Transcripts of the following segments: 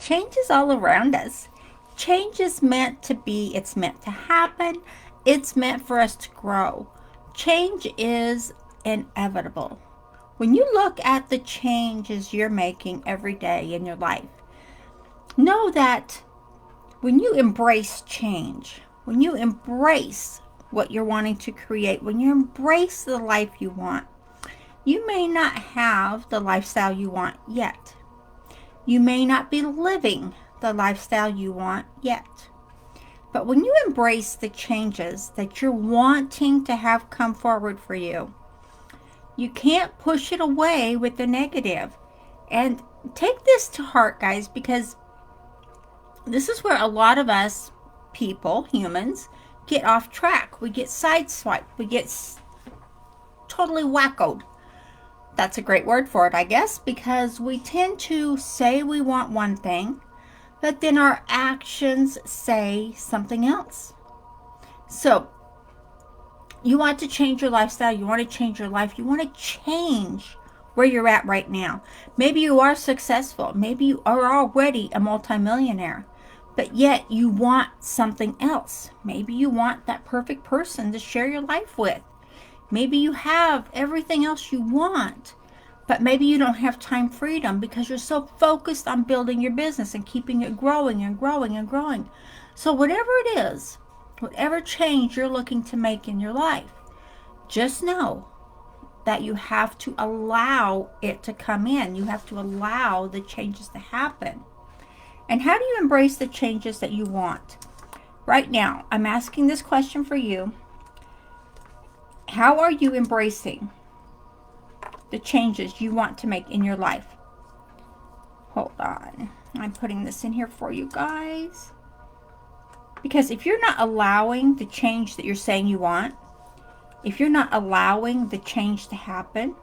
Change is all around us. Change is meant to be, it's meant to happen, it's meant for us to grow. Change is inevitable. When you look at the changes you're making every day in your life, know that when you embrace change, when you embrace what you're wanting to create, when you embrace the life you want, you may not have the lifestyle you want yet. You may not be living the lifestyle you want yet. But when you embrace the changes that you're wanting to have come forward for you, you can't push it away with the negative. And take this to heart, guys, because this is where a lot of us people, humans, get off track. We get sideswiped. We get totally wackoed. That's a great word for it, I guess, because we tend to say we want one thing, but then our actions say something else. So, you want to change your lifestyle, you want to change your life, you want to change where you're at right now. Maybe you are successful, maybe you are already a multimillionaire, but yet you want something else. Maybe you want that perfect person to share your life with. Maybe you have everything else you want, but maybe you don't have time freedom because you're so focused on building your business and keeping it growing and growing and growing. So whatever it is, whatever change you're looking to make in your life, just know that you have to allow it to come in. You have to allow the changes to happen. And how do you embrace the changes that you want? Right now, I'm asking this question for you. How are you embracing the changes you want to make in your life? Hold on. I'm putting this in here for you guys. Because if you're not allowing the change that you're saying you want, if you're not allowing the change to happen,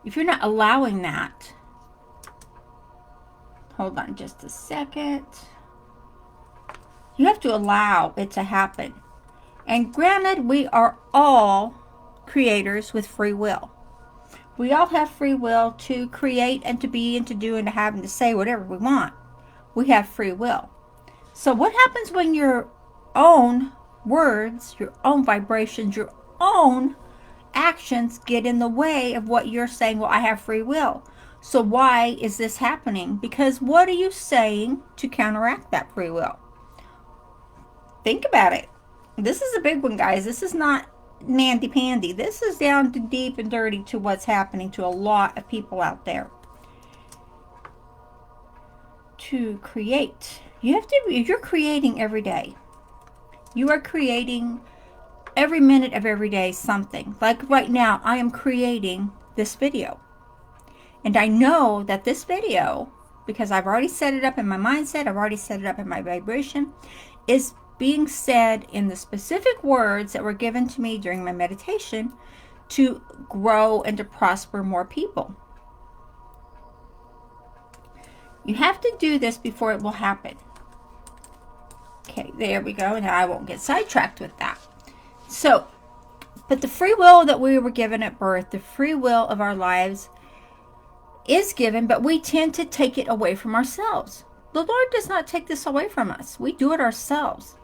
if you're not allowing that, hold on just a second. You have to allow it to happen. And granted, we are all creators with free will. We all have free will to create and to be and to do and to have and to say whatever we want. We have free will. So what happens when your own words, your own vibrations, your own actions get in the way of what you're saying? Well, I have free will. So why is this happening? Because what are you saying to counteract that free will? Think about it. This is a big one, guys. This is not nandy-pandy. This is down to deep and dirty to what's happening to a lot of people out there. To create, you have to, if you're creating every day, you are creating every minute of every day something. Like right now, I am creating this video. And I know that this video, because I've already set it up in my mindset, I've already set it up in my vibration, is being said in the specific words that were given to me during my meditation to grow and to prosper more people. You have to do this before it will happen. Okay, there we go. Now I won't get sidetracked with that. So, but the free will that we were given at birth, the free will of our lives is given, but we tend to take it away from ourselves. The Lord does not take this away from us. We do it ourselves.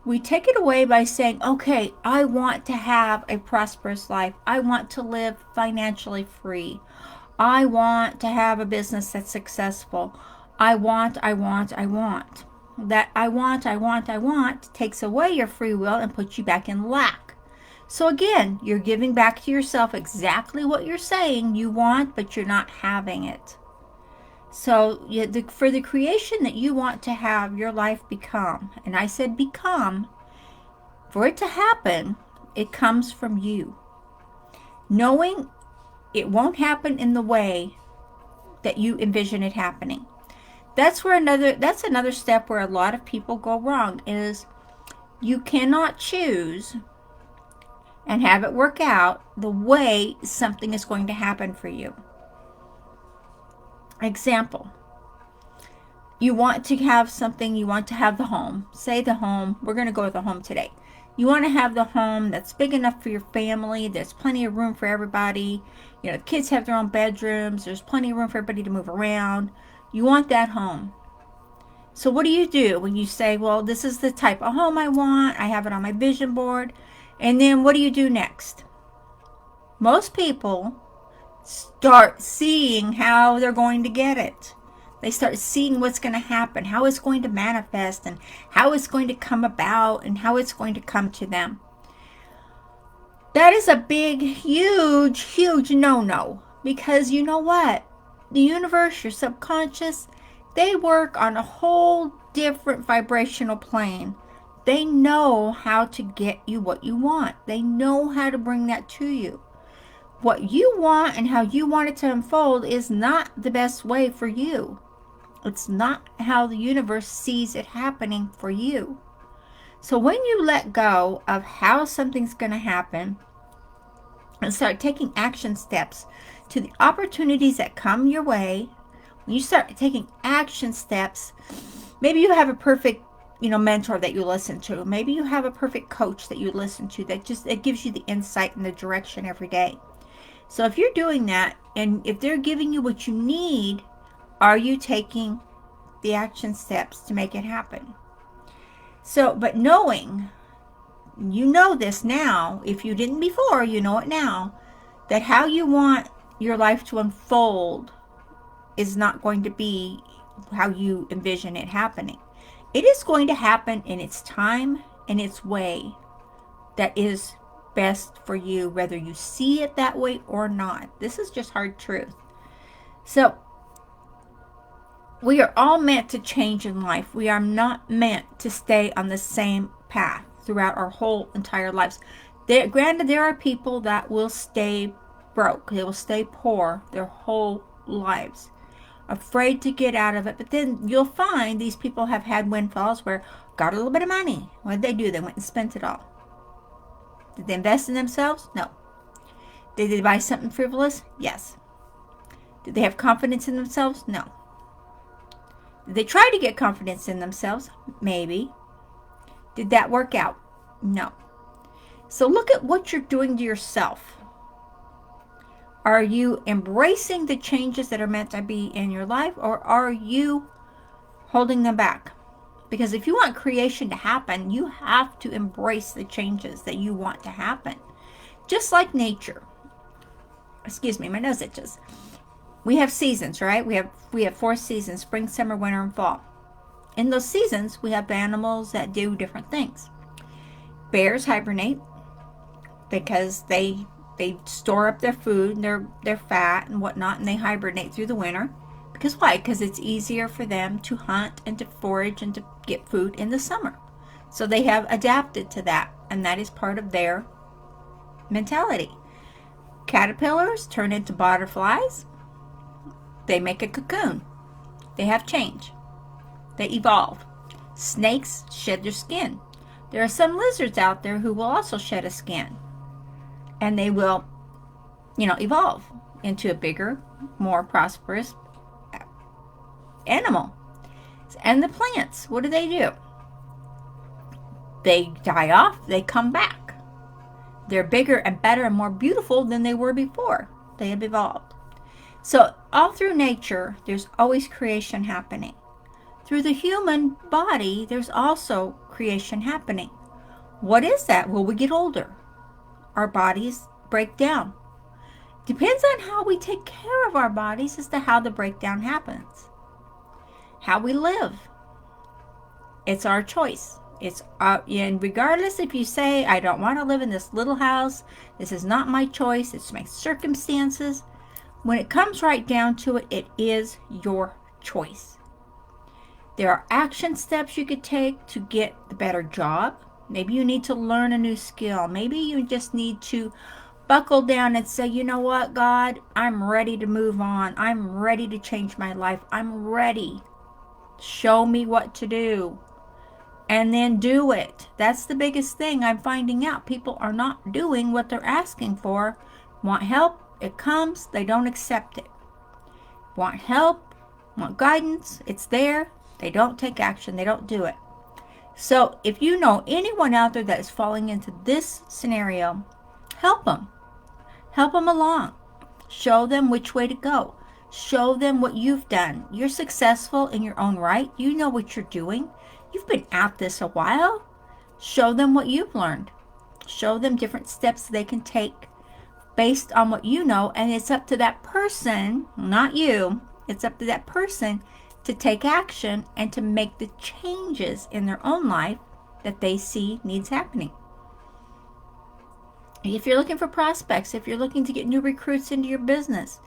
We take it away by saying, okay, I want to have a prosperous life. I want to live financially free. I want to have a business that's successful. I want. That I want takes away your free will and puts you back in lack. So again, you're giving back to yourself exactly what you're saying you want, but you're not having it. So for the creation that you want to have your life become, and I said become, for it to happen, it comes from you. Knowing it won't happen in the way that you envision it happening. That's another step where a lot of people go wrong, is you cannot choose and have it work out the way something is going to happen for you. Example, you want to have something, you want to have the home. Say the home, we're going to go with the home today. You want to have the home that's big enough for your family. There's plenty of room for everybody. You know, the kids have their own bedrooms. There's plenty of room for everybody to move around. You want that home. So what do you do when you say, well, this is the type of home I want. I have it on my vision board. And then what do you do next? Most people start seeing how they're going to get it. They start seeing what's going to happen, how it's going to manifest, and how it's going to come about, and how it's going to come to them. That is a big, huge, huge no-no. Because you know what? The universe, your subconscious, they work on a whole different vibrational plane. They know how to get you what you want. They know how to bring that to you. What you want and how you want it to unfold is not the best way for you. It's not how the universe sees it happening for you. So when you let go of how something's going to happen and start taking action steps to the opportunities that come your way, when you start taking action steps, maybe you have a perfect, mentor that you listen to. Maybe you have a perfect coach that you listen to that gives you the insight and the direction every day. So if you're doing that, and if they're giving you what you need, are you taking the action steps to make it happen? So, but knowing, you know this now, if you didn't before, you know it now, that how you want your life to unfold is not going to be how you envision it happening. It is going to happen in its time and its way that is best for you, whether you see it that way or not. This is just hard truth. So we are all meant to change in life. We are not meant to stay on the same path throughout our whole entire lives. Granted, there are people that will stay broke. They will stay poor their whole lives, afraid to get out of it. But then you'll find these people have had windfalls where got a little bit of money. What did they do? They went and spent it all. Did they invest in themselves? No. Did they buy something frivolous? Yes. Did they have confidence in themselves? No. Did they try to get confidence in themselves? Maybe. Did that work out? No. So look at what you're doing to yourself. Are you embracing the changes that are meant to be in your life, or are you holding them back? Because if you want creation to happen, you have to embrace the changes that you want to happen. Just like nature. Excuse me, my nose itches. We have seasons, right? We have 4 seasons: spring, summer, winter, and fall. In those seasons, we have animals that do different things. Bears hibernate because they store up their food and their fat and whatnot, and they hibernate through the winter. Because why? Because it's easier for them to hunt and to forage and to get food in the summer. So they have adapted to that, and that is part of their mentality. Caterpillars turn into butterflies. They make a cocoon. They have change. They evolve. Snakes shed their skin. There are some lizards out there who will also shed a skin. And they will, evolve into a bigger, more prosperous animal. And the plants, what do? They die off, they come back. They're bigger and better and more beautiful than they were before. They have evolved. So all through nature, there's always creation happening. Through the human body, there's also creation happening. What is that? Well, we get older. Our bodies break down. Depends on how we take care of our bodies as to how the breakdown happens. How we live. It's our choice. And regardless if you say, I don't want to live in this little house, this is not my choice, it's my circumstances. When it comes right down to it, it is your choice. There are action steps you could take to get the better job. Maybe you need to learn a new skill. Maybe you just need to buckle down and say, you know what, God, I'm ready to move on. I'm ready to change my life. I'm ready. Show me what to do. And then do it. That's the biggest thing I'm finding out. People are not doing what they're asking for. Want help? It comes. They don't accept it. Want help? Want guidance? It's there. They don't take action. They don't do it. So if you know anyone out there that is falling into this scenario, help them. Help them along. Show them which way to go. Show them what you've done. You're successful in your own right. You know what you're doing. You've been at this a while. Show them what you've learned. Show them different steps they can take based on what you know. And it's up to that person, not you, it's up to that person to take action and to make the changes in their own life that they see needs happening. If you're looking for prospects, if you're looking to get new recruits into your business,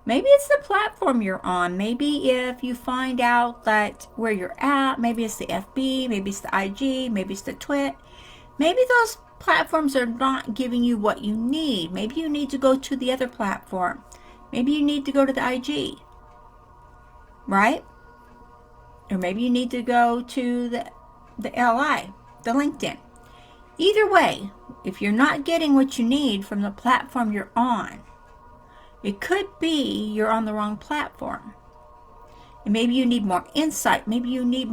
maybe it's the platform you're on. Maybe if you find out that where you're at, maybe it's the FB, maybe it's the IG, maybe it's the Twit. Maybe those platforms are not giving you what you need. Maybe you need to go to the other platform. Maybe you need to go to the IG, right? Or maybe you need to go to the LI, the LinkedIn. Either way, if you're not getting what you need from the platform you're on, it could be you're on the wrong platform. And maybe you need more insight. Maybe you need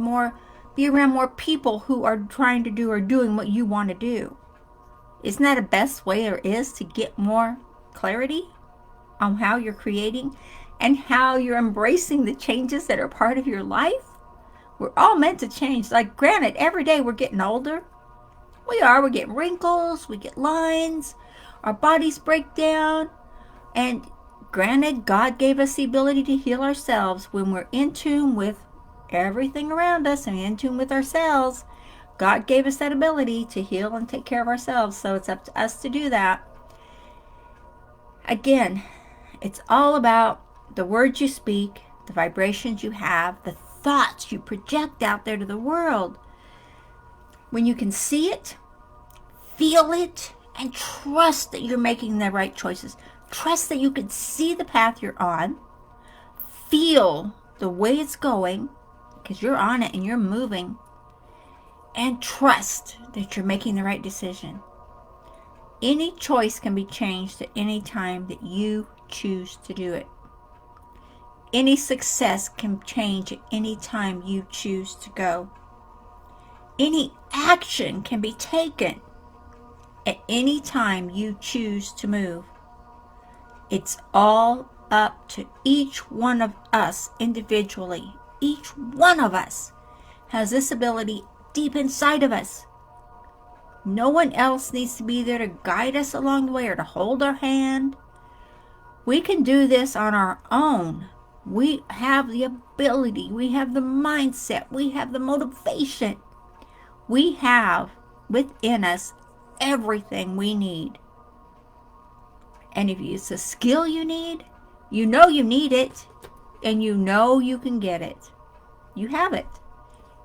be around more people who are trying to do or doing what you want to do. Isn't that the best way there is to get more clarity on how you're creating and how you're embracing the changes that are part of your life? We're all meant to change. Like, granted, every day we're getting older. We're getting wrinkles, we get lines, our bodies break down. And granted, God gave us the ability to heal ourselves when we're in tune with everything around us and in tune with ourselves. God gave us that ability to heal and take care of ourselves, so it's up to us to do that. Again, it's all about the words you speak, the vibrations you have, the thoughts you project out there to the world. When you can see it, feel it, and trust that you're making the right choices. Trust that you can see the path you're on. Feel the way it's going, because you're on it and you're moving. And trust that you're making the right decision. Any choice can be changed at any time that you choose to do it. Any success can change at any time you choose to go. Any action can be taken at any time you choose to move. It's all up to each one of us individually. Each one of us has this ability deep inside of us. No one else needs to be there to guide us along the way or to hold our hand. We can do this on our own. We have the ability. We have the mindset. We have the motivation. We have within us everything we need. And if it's a skill you need, you know you need it, and you know you can get it. You have it.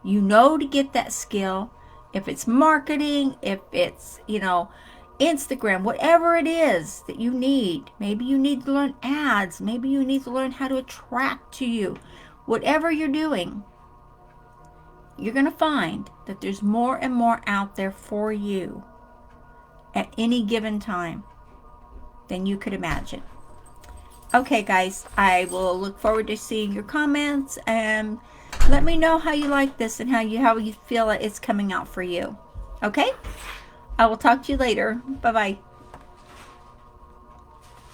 You know to get that skill. If it's marketing, if it's, Instagram, whatever it is that you need. Maybe you need to learn ads. Maybe you need to learn how to attract to you. Whatever you're doing, you're going to find that there's more and more out there for you at any given time than you could imagine. Okay, guys, I will look forward to seeing your comments, and let me know how you like this and how you feel it's coming out for you. Okay? I will talk to you later. Bye-bye.